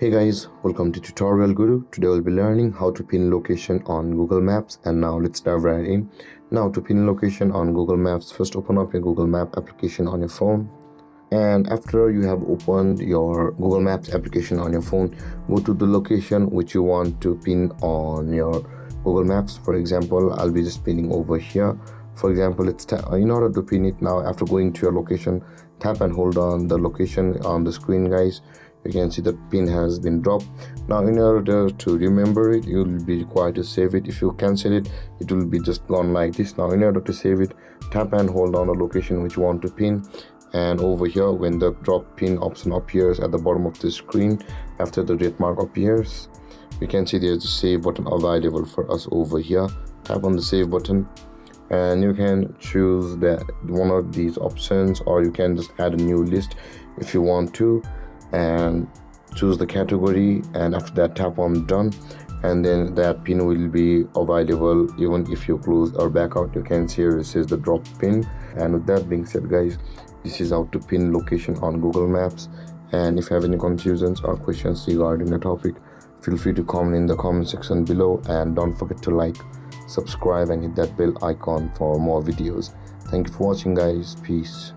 Hey guys, welcome to Tutorial Guru. Today we'll be learning how to pin location on Google Maps, and now let's dive right in. Now to pin location on Google Maps, first open up your Google Map application on your phone, and after you have opened your Google Maps application on your phone, go to the location which you want to pin on your Google Maps. For example, I'll be just pinning over here. For example, in order to pin it now, after going to your location, tap and hold on the location on the screen, guys. You can see the pin has been dropped. Now in order to remember it, you will be required to save it. If you cancel it, it will be just gone like this. Now in order to save it, tap and hold on the location which you want to pin, and over here when the drop pin option appears at the bottom of the screen, after the red mark appears, you can see there's a save button available for us over here. Tap on the save button and you can choose that one of these options, or you can just add a new list if you want to, and choose the category, and after that tap on done, and then that pin will be available even if you close or back out. You can see here it says the drop pin. And with that being said, guys, this is how to pin location on Google Maps. And if you have any confusions or questions regarding the topic, feel free to comment in the comment section below, and don't forget to like, subscribe and hit that bell icon for more videos. Thank you for watching, guys. Peace.